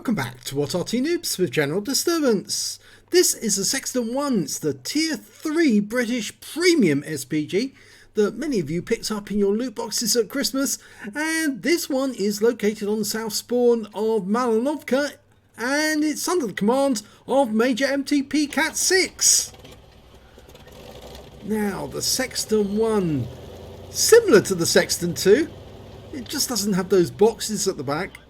Welcome back to what Arty Noobs with General Disturbance. This is the Sexton 1, it's the Tier 3 British Premium SPG that many of you picked up in your loot boxes at Christmas, and this one is located on the south spawn of Malinovka, and it's under the command of Major MTP Cat 6. Now, the Sexton 1, similar to the Sexton 2, it just doesn't have those boxes at the back.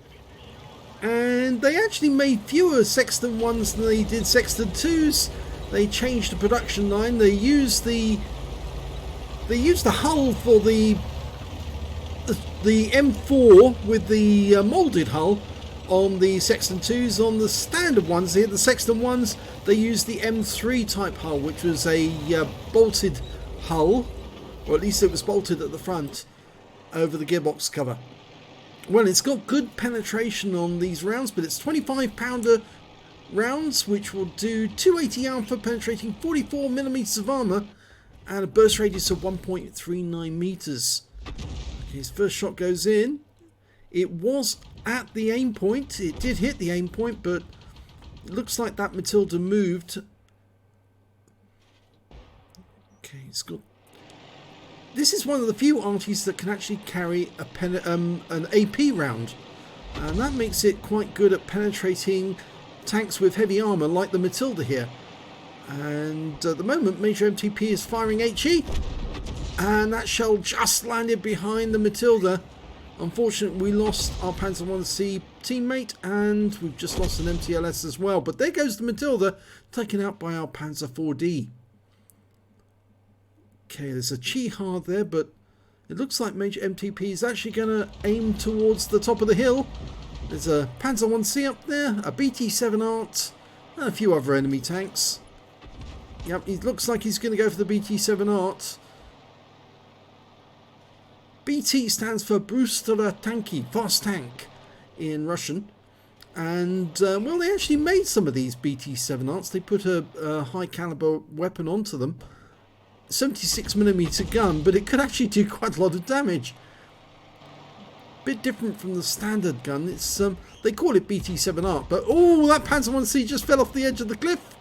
And they actually made fewer Sexton 1s than they did Sexton 2s. They changed the production line. They used the hull for the M4 with the molded hull on the Sexton 2s. On the standard ones here, the Sexton 1s, they used the M3 type hull, which was a bolted hull, or at least it was bolted at the front over the gearbox cover. Well, it's got good penetration on these rounds, but it's 25-pounder rounds, which will do 280 alpha, penetrating 44mm of armour, and a burst radius of 1.39 meters. Okay, his first shot goes in. It was at the aim point. It did hit the aim point, but it looks like that Matilda moved. Okay, it's got. This is one of the few Artys that can actually carry an AP round, and that makes it quite good at penetrating tanks with heavy armour like the Matilda here. And at the moment Major MTP is firing HE, and that shell just landed behind the Matilda. Unfortunately, we lost our Panzer 1C teammate, and we've just lost an MTLS as well, but there goes the Matilda, taken out by our Panzer 4D. Okay, there's a Chi-Hard there, but it looks like Major MTP is actually going to aim towards the top of the hill. There's a Panzer 1C up there, a BT-7 Art, and a few other enemy tanks. Yep, it looks like he's going to go for the BT-7 Art. BT stands for Brustler Tanky, fast tank in Russian. And, well, they actually made some of these BT-7 Arts. They put a high caliber weapon onto them. 76mm gun, but it could actually do quite a lot of damage. Bit different from the standard gun. It's they call it BT-7 Art, but oh, that Panzer 1C just fell off the edge of the cliff,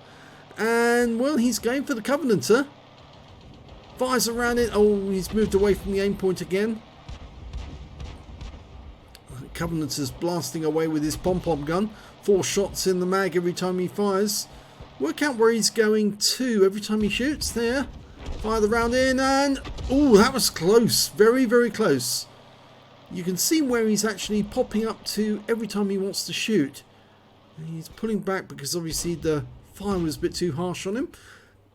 and well, he's going for the Covenanter. Fires around it. Oh, he's moved away from the aim point again. Covenanter's blasting away with his pom-pom gun. 4 shots in the mag every time he fires. Work out where he's going to every time he shoots. There. Fire the round in, and oh, that was close. Very, very close. You can see where he's actually popping up to every time he wants to shoot. He's pulling back because obviously the fire was a bit too harsh on him.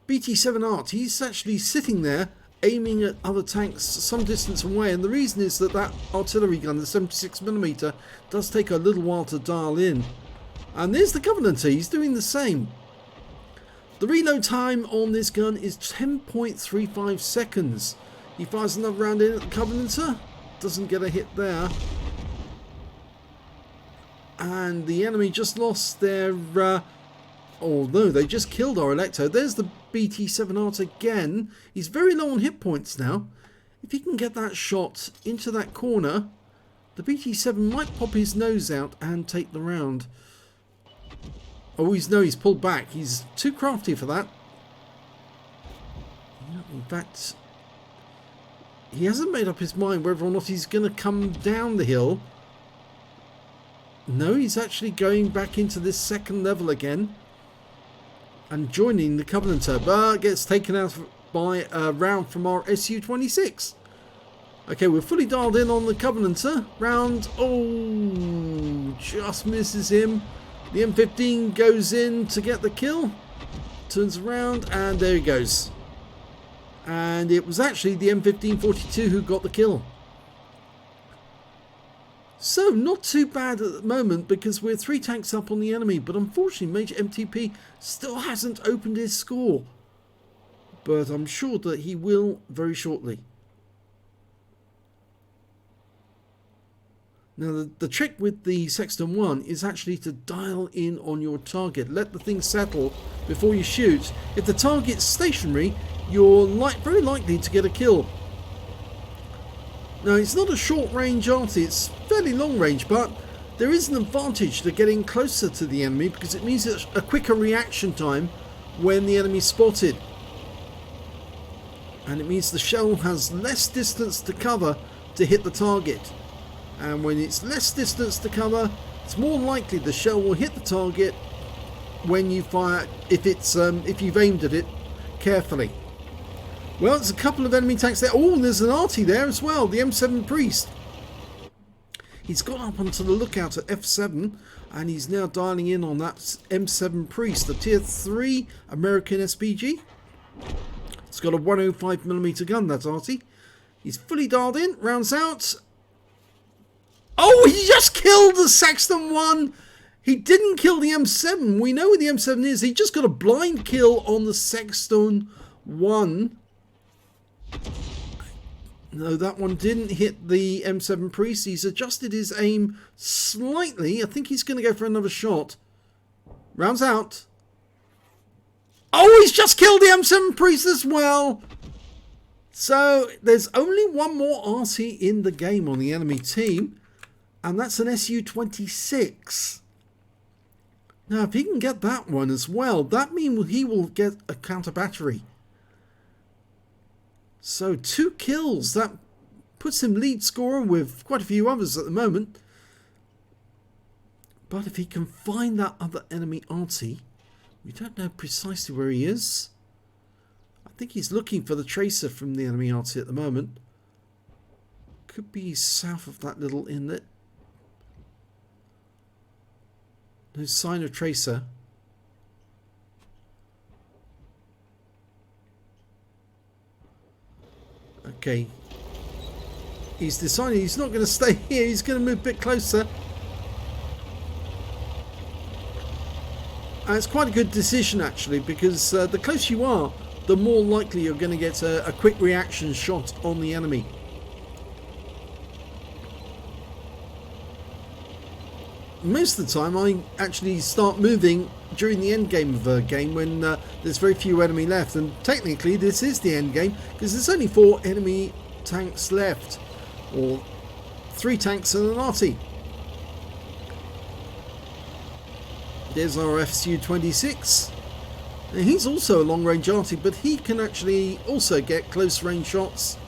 BT-7 Art, he's actually sitting there aiming at other tanks some distance away, and the reason is that that artillery gun, the 76mm, does take a little while to dial in. And there's the Covenanter, he's doing the same. The reload time on this gun is 10.35 seconds. He fires another round in at the Covenanter. Doesn't get a hit there. And the enemy just lost their... oh no, they just killed our Electo. There's the BT-7 Art again. He's very low on hit points now. If he can get that shot into that corner, the BT-7 might pop his nose out and take the round. Oh, he's pulled back. He's too crafty for that. In fact, he hasn't made up his mind whether or not he's going to come down the hill. No, he's actually going back into this second level again and joining the Covenanter, but gets taken out by a round from our Su-26. Okay, we're fully dialed in on the Covenanter. Round, oh, just misses him. The M15 goes in to get the kill, turns around, and there he goes. And it was actually the M1542 who got the kill. So, not too bad at the moment because we're 3 tanks up on the enemy, but unfortunately Major MTP still hasn't opened his score. But I'm sure that he will very shortly. Now the trick with the Sexton 1 is actually to dial in on your target. Let the thing settle before you shoot. If the target's stationary, you're very likely to get a kill. Now it's not a short range Arty, it's fairly long range, but there is an advantage to getting closer to the enemy because it means it's a quicker reaction time when the enemy's spotted. And it means the shell has less distance to cover to hit the target. And when it's less distance to cover, it's more likely the shell will hit the target when you fire, if you've aimed at it carefully. Well, there's a couple of enemy tanks there. Oh, and there's an Arty there as well, the M7 Priest. He's got up onto the lookout at F7, and he's now dialing in on that M7 Priest, the tier 3 American SPG. It's got a 105mm gun, that Arty. He's fully dialed in, rounds out. Oh, he just killed the Sexton one. He didn't kill the M7. We know where the M7 is. He just got a blind kill on the Sexton one. No, that one didn't hit the M7 Priest. He's adjusted his aim slightly. I think he's going to go for another shot. Rounds out. Oh, he's just killed the M7 Priest as well. So there's only one more Arty in the game on the enemy team. And that's an Su-26. Now, if he can get that one as well, that means he will get a counter battery. So 2 kills. That puts him lead scorer with quite a few others at the moment. But if he can find that other enemy Arty, we don't know precisely where he is. I think he's looking for the tracer from the enemy Arty at the moment. Could be south of that little inlet. No sign of tracer. Okay. He's decided he's not going to stay here. He's going to move a bit closer. And it's quite a good decision actually, because the closer you are, the more likely you're going to get a quick reaction shot on the enemy. Most of the time I actually start moving during the end game of a game when there's very few enemy left, and technically this is the end game because there's only 4 enemy tanks left, or 3 tanks and an Arty. There's our Su-26, and he's also a long range Arty, but he can actually also get close range shots.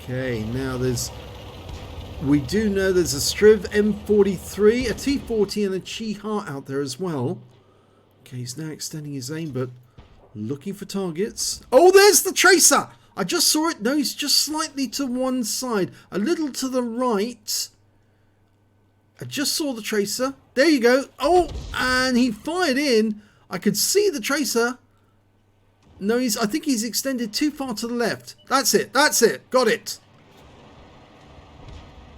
Okay, now we do know there's a Striv M43, a T40 and a Chi-Ha out there as well. Okay, he's now extending his aim, but looking for targets. Oh, there's the tracer! I just saw it. No, he's just slightly to one side, a little to the right. I just saw the tracer. There you go. Oh, and he fired in. I could see the tracer. No, I think he's extended too far to the left. That's it. That's it. Got it.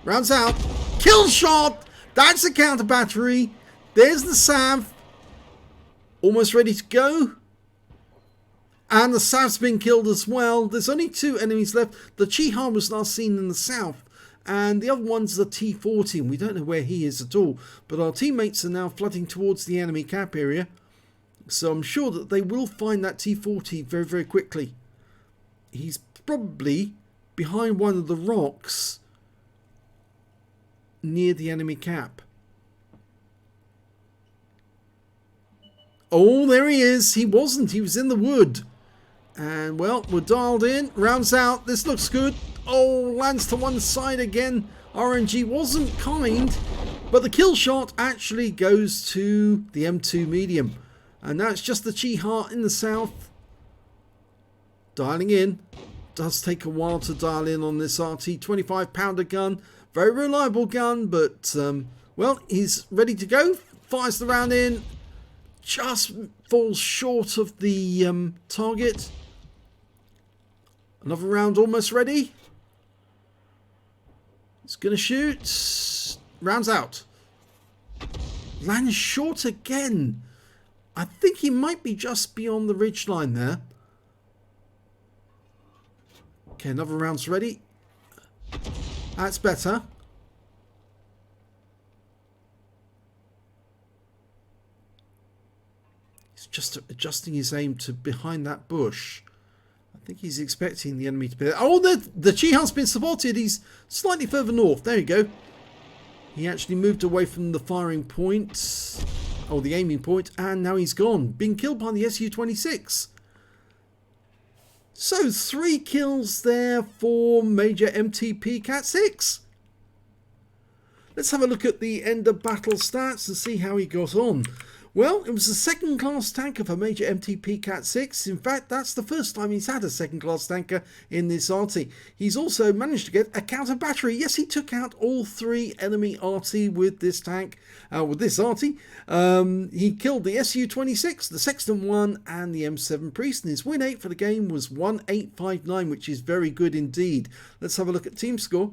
Rounds out. Kill shot. That's a counter battery. There's the Sav. Almost ready to go. And the Sav's been killed as well. There's only 2 enemies left. The Chi-Ha was last seen in the south. And the other one's the T40. We don't know where he is at all. But our teammates are now flooding towards the enemy cap area. So I'm sure that they will find that T40 very, very quickly. He's probably behind one of the rocks near the enemy cap. Oh, there he is. He wasn't. He was in the wood. And, well, we're dialed in. Rounds out. This looks good. Oh, lands to one side again. RNG wasn't kind. But the kill shot actually goes to the M2 medium. And now it's just the Chi-Ha in the south. Dialing in. Does take a while to dial in on this RT 25-pounder gun. Very reliable gun, but, well, he's ready to go. Fires the round in. Just falls short of the target. Another round almost ready. He's going to shoot. Rounds out. Lands short again. I think he might be just beyond the ridgeline there. Okay, another round's ready. That's better. He's just adjusting his aim to behind that bush. I I think he's expecting the enemy to be there. Oh, the Chi-Ha's been spotted. He's slightly further north. There you go. He actually moved away from the firing point, or the aiming point, and now he's gone. Been killed by the Su-26. So 3 kills there for Major MTP Cat 6. Let's have a look at the end of battle stats and see how he got on. Well, it was a second-class tanker for Major MTP Cat 6. In fact, that's the first time he's had a second-class tanker in this Arty. He's also managed to get a counter battery. Yes, he took out all 3 enemy Arty with this tank, with this Arty. He killed the Su-26, the Sexton 1, and the M7 Priest. And his win 8 for the game was 1859, which is very good indeed. Let's have a look at team score.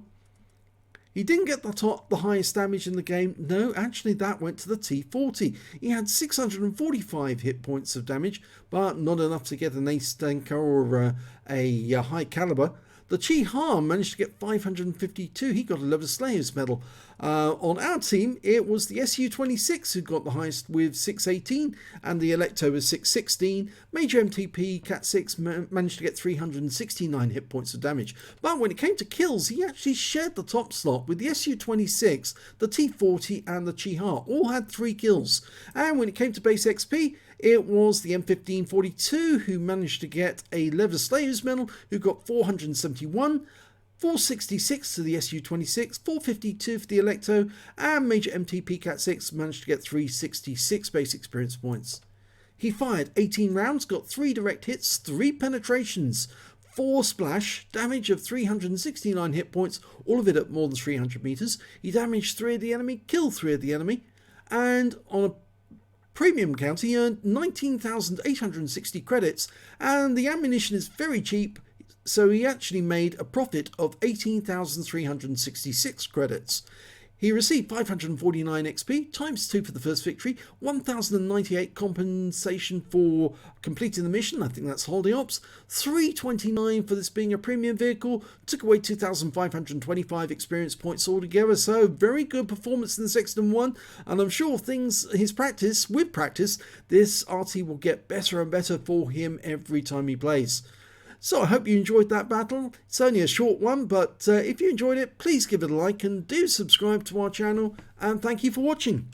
He didn't get the highest damage in the game. No, actually that went to the T40. He had 645 hit points of damage, but not enough to get an ace tanker or a high caliber. The Chi-Ha managed to get 552. He got a Leather Slaves medal. On our team, it was the Su-26 who got the highest with 618, and the Electo was 616. Major MTP Cat 6 managed to get 369 hit points of damage. But when it came to kills, he actually shared the top slot with the Su-26, the T40, and the Chi-Ha. All had 3 kills. And when it came to base XP, it was the M1542 who managed to get a Leather Slaves medal, who got 471. 466 to the Su-26, 452 for the Electo, and Major MTP Cat 6 managed to get 366 base experience points. He fired 18 rounds, got 3 direct hits, 3 penetrations, 4 splash, damage of 369 hit points, all of it at more than 300 meters. He damaged 3 of the enemy, killed 3 of the enemy, and on a premium count he earned 19,860 credits, and the ammunition is very cheap. So he actually made a profit of 18,366 credits. He received 549 XP, times 2 for the first victory, 1,098 compensation for completing the mission, I think that's holiday ops, 329 for this being a premium vehicle, took away 2,525 experience points altogether, so very good performance in the Sexton 1, and I'm sure with practice, this Arty will get better and better for him every time he plays. So I hope you enjoyed that battle. It's only a short one, but if you enjoyed it, please give it a like and do subscribe to our channel, and thank you for watching.